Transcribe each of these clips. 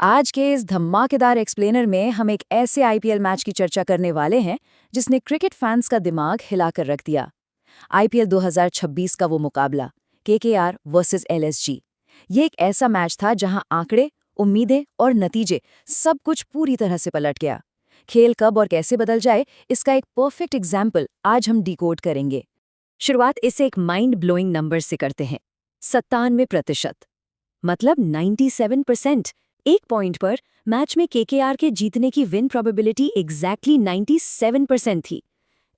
आज के इस धमाकेदार एक्सप्लेनर में हम एक ऐसे आईपीएल मैच की चर्चा करने वाले हैं जिसने क्रिकेट फैंस का दिमाग हिलाकर रख दिया। आईपीएल 2026 का वो मुकाबला, केकेआर वर्सेस एलएसजी। ये एक ऐसा मैच था जहां आंकड़े, उम्मीदें और नतीजे सब कुछ पूरी तरह से पलट गया। खेल कब और कैसे बदल जाए, इसका एक परफेक्ट एग्जाम्पल आज हम डिकोड करेंगे। शुरुआत इसे एक माइंड ब्लोइंग नंबर से करते हैं। 97%, मतलब 97%। एक पॉइंट पर मैच में केकेआर के जीतने की विन प्रोबेबिलिटी एग्जैक्टली 97% थी।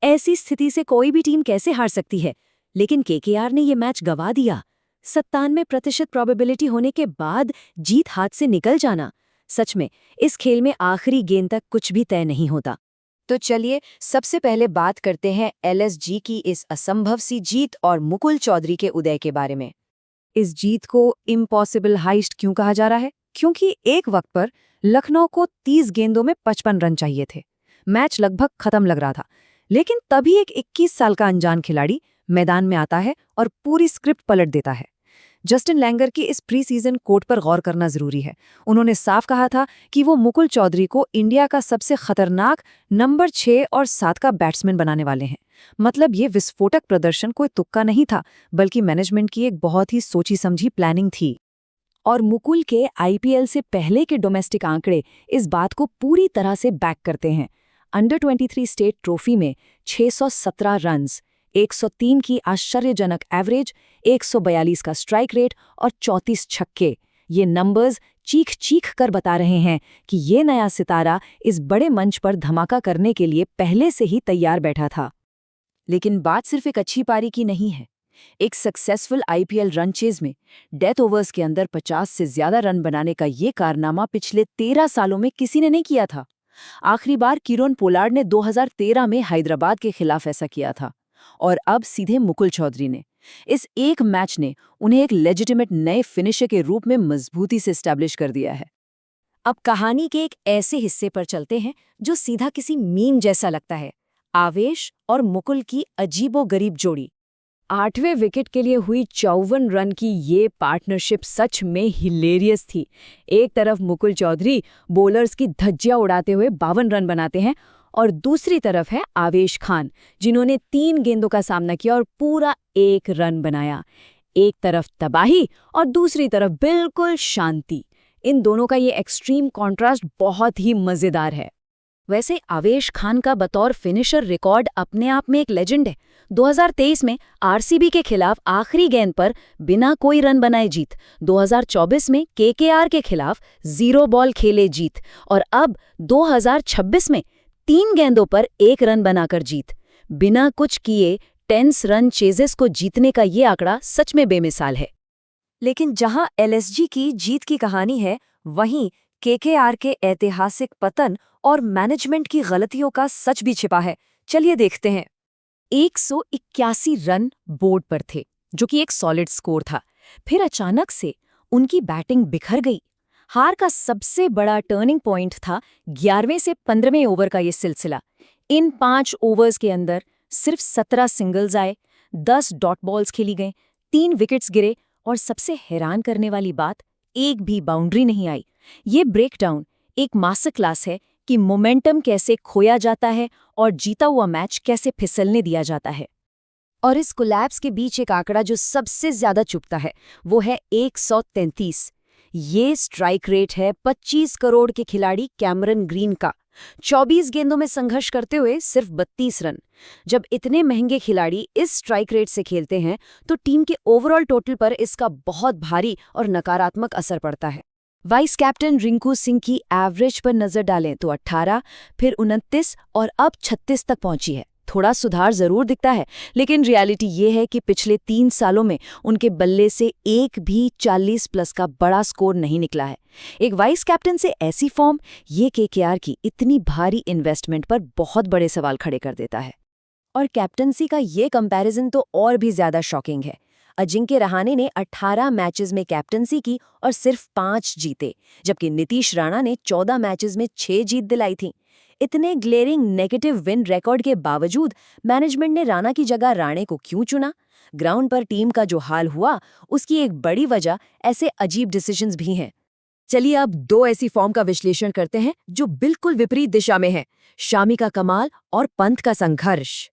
ऐसी स्थिति से कोई भी टीम कैसे हार सकती है, लेकिन केकेआर ने ये मैच गंवा दिया। 97% प्रोबेबिलिटी होने के बाद जीत हाथ से निकल जाना, सच में इस खेल में आखिरी गेंद तक कुछ भी तय नहीं होता। तो चलिए सबसे पहले बात करते हैं एलएसजी की इस असंभव सी जीत और मुकुल चौधरी के उदय के बारे में। इस जीत को इम्पॉसिबल हाइस्ट क्यों कहा जा रहा है? क्योंकि एक वक्त पर लखनऊ को 30 गेंदों में 55 रन चाहिए थे। मैच लगभग खत्म लग रहा था, लेकिन तभी एक 21 साल का अनजान खिलाड़ी मैदान में आता है और पूरी स्क्रिप्ट पलट देता है। जस्टिन लैंगर की इस प्री सीजन कोट पर गौर करना जरूरी है। उन्होंने साफ कहा था कि वो मुकुल चौधरी को इंडिया का सबसे खतरनाक नंबर 6 और 7 का बैट्समैन बनाने वाले हैं। मतलब ये विस्फोटक प्रदर्शन कोई तुक्का नहीं था, बल्कि मैनेजमेंट की एक बहुत ही सोची समझी प्लानिंग थी। और मुकुल के आईपीएल से पहले के डोमेस्टिक आंकड़े इस बात को पूरी तरह से बैक करते हैं। अंडर 23 स्टेट ट्रॉफी में 617 रन्स, 103 की आश्चर्यजनक एवरेज, 142 का स्ट्राइक रेट और 34 छक्के। ये नंबर्स चीख चीख कर बता रहे हैं कि ये नया सितारा इस बड़े मंच पर धमाका करने के लिए पहले से ही तैयार बैठा था। लेकिन बात सिर्फ एक अच्छी पारी की नहीं है। एक सक्सेसफुल आईपीएल रन चेज में डेथ ओवर्स के अंदर 50 से ज्यादा रन बनाने का ये कारनामा पिछले 13 सालों में किसी ने नहीं किया था। आखिरी बार किरोन पोलार्ड ने 2013 में हैदराबाद के खिलाफ ऐसा किया था, और अब सीधे मुकुल चौधरी ने। इस एक मैच ने उन्हें एक लेजिटिमेट नए फिनिशर के रूप में मजबूती से एस्टैब्लिश कर दिया है। अब कहानी के एक ऐसे हिस्से पर चलते हैं जो सीधा किसी मीम जैसा लगता है। आवेश और मुकुल की अजीबोगरीब जोड़ी। 8वें विकेट के लिए हुई 54 रन की ये पार्टनरशिप सच में हिलेरियस थी। एक तरफ मुकुल चौधरी बॉलर्स की धज्जियां उड़ाते हुए 52 रन बनाते हैं, और दूसरी तरफ है आवेश खान, जिन्होंने 3 गेंदों का सामना किया और पूरा 1 रन बनाया। एक तरफ तबाही और दूसरी तरफ बिल्कुल शांति। इन दोनों का ये एक्सट्रीम कॉन्ट्रास्ट बहुत ही मजेदार है। वैसे आवेश खान का बतौर फिनिशर रिकॉर्ड अपने आप में एक लेजेंड है। 2023 में आरसीबी के खिलाफ आखिरी गेंद पर बिना कोई रन बनाए जीत, 2024 में केकेआर के खिलाफ 0 बॉल खेले जीत, और अब 2026 में 3 गेंदों पर 1 रन बनाकर जीत। बिना कुछ किए 10 रन चेजेस को जीतने का ये आंकड़ा सच में बेमिसाल है। लेकिन जहां एलएसजी की जीत की कहानी है, वहीं केकेआर के ऐतिहासिक पतन और मैनेजमेंट की गलतियों का सच भी छिपा है। चलिए देखते हैं। 181 रन बोर्ड पर थे, जो कि एक सॉलिड स्कोर था। फिर अचानक से उनकी बैटिंग बिखर गई। हार का सबसे बड़ा टर्निंग पॉइंट था 11वें से 15वें ओवर का ये सिलसिला। इन 5 ओवर्स के अंदर सिर्फ 17 सिंगल्स आए, 10 डॉट बॉल्स खेली गईं, 3 विकेट्स गिरे, और सबसे हैरान करने वाली बात, एक भी बाउंड्री नहीं आई। ये ब्रेकडाउन एक मास्टर क्लास है कि मोमेंटम कैसे खोया जाता है और जीता हुआ मैच कैसे फिसलने दिया जाता है। और इस कोलैप्स के बीच एक आंकड़ा जो सबसे ज्यादा चुभता है, वो है 133। ये स्ट्राइक रेट है 25 करोड़ के खिलाड़ी कैमरन ग्रीन का। 24 गेंदों में संघर्ष करते हुए सिर्फ 32 रन। जब इतने महंगे खिलाड़ी इस स्ट्राइक रेट से खेलते हैं, तो टीम के ओवरऑल टोटल पर इसका बहुत भारी और नकारात्मक असर पड़ता है। वाइस कैप्टन रिंकू सिंह की एवरेज पर नजर डालें तो 18, फिर 29 और अब 36 तक पहुंची है। थोड़ा सुधार जरूर दिखता है, लेकिन रियलिटी ये है कि पिछले 3 सालों में उनके बल्ले से एक भी 40 प्लस का बड़ा स्कोर नहीं निकला है। एक वाइस कैप्टन से ऐसी फॉर्म, ये केकेआर की इतनी भारी इन्वेस्टमेंट पर बहुत बड़े सवाल खड़े कर देता है। और कैप्टनसी का ये कंपैरिजन तो और भी ज्यादा शॉकिंग है। अजिंक्य रहाणे ने 18 मैचेस में कैप्टनसी की और सिर्फ 5 जीते, जबकि नीतीश राणा ने 14 मैचेस में 6 जीत दिलाई थी। इतने ग्लेरिंग नेगेटिव विन रिकॉर्ड के बावजूद मैनेजमेंट ने राणा की जगह राणे को क्यों चुना? ग्राउंड पर टीम का जो हाल हुआ, उसकी एक बड़ी वजह ऐसे अजीब डिसीजंस भी हैं। चलिए अब दो ऐसी फॉर्म का विश्लेषण करते हैं जो बिल्कुल विपरीत दिशा में है, शामी का कमाल और पंत का संघर्ष।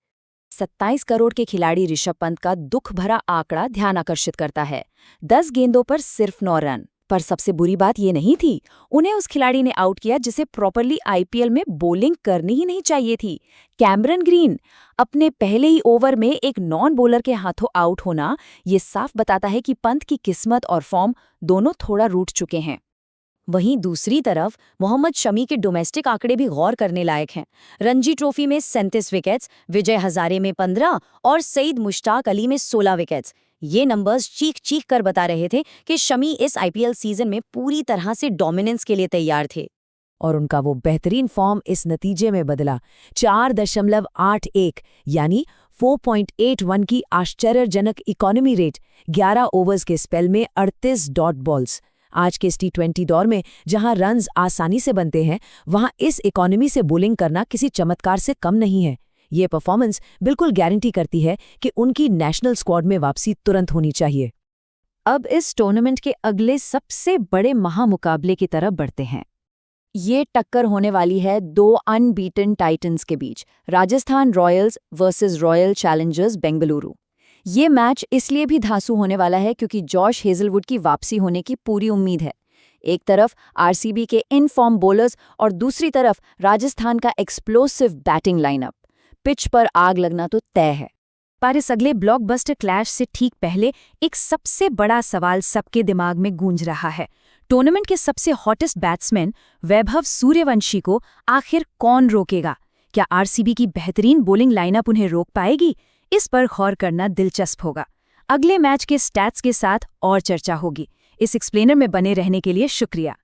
27 करोड़ के खिलाड़ी ऋषभ पंत का दुख भरा आंकड़ा ध्यान आकर्षित करता है। 10 गेंदों पर सिर्फ 9 रन। पर सबसे बुरी बात ये नहीं थी, उन्हें उस खिलाड़ी ने आउट किया जिसे प्रॉपरली आईपीएल में बॉलिंग करनी ही नहीं चाहिए थी। कैमरन ग्रीन अपने पहले ही ओवर में एक नॉन बॉलर के हाथों आउट होना ये साफ बताता है कि पंत की किस्मत और फॉर्म दोनों थोड़ा रूठ चुके हैं। वहीं दूसरी तरफ मोहम्मद शमी के डोमेस्टिक आंकड़े भी गौर करने लायक हैं। रणजी ट्रॉफी में 37 विकेट्स, विजय हजारे में 15 और सईद मुश्ताक अली में 16 विकेट्स। ये नंबर्स चीख चीख कर बता रहे थे कि शमी इस आईपीएल सीजन में पूरी तरह से डोमिनेंस के लिए तैयार थे। और उनका वो बेहतरीन फॉर्म इस नतीजे में बदला। 4.81 यानी 4.81 की आश्चर्यजनक इकोनॉमी रेट, 11 ओवर्स के स्पेल में 38 डॉट बॉल्स। आज के इस टी20 दौर में जहां रन्स आसानी से बनते हैं, वहां इस इकोनॉमी से बॉलिंग करना किसी चमत्कार से कम नहीं है। ये परफॉर्मेंस बिल्कुल गारंटी करती है कि उनकी नेशनल स्क्वाड में वापसी तुरंत होनी चाहिए। अब इस टूर्नामेंट के अगले सबसे बड़े महामुकाबले की तरफ बढ़ते हैं। ये टक्कर होने वाली है दो अनबीटन टाइटंस के बीच, Rajasthan Royals versus Royal Challengers Bengaluru. ये मैच इसलिए भी धांसू होने वाला है क्योंकि जॉश हेजलवुड की वापसी होने की पूरी उम्मीद है। एक तरफ आरसीबी के इन फॉर्म बॉलर्स और दूसरी तरफ राजस्थान का एक्सप्लोसिव बैटिंग लाइनअप। पिच पर आग लगना तो तय है। पर इस अगले ब्लॉकबस्टर क्लैश से ठीक पहले एक सबसे बड़ा सवाल सबके दिमाग में गूंज रहा है। टूर्नामेंट के सबसे हॉटेस्ट बैट्समैन वैभव सूर्यवंशी को आखिर कौन रोकेगा? क्या आरसीबी की बेहतरीन बॉलिंग लाइनअप उन्हें रोक पाएगी? इस पर गौर करना दिलचस्प होगा। अगले मैच के स्टैट्स के साथ और चर्चा होगी। इस एक्सप्लेनर में बने रहने के लिए शुक्रिया।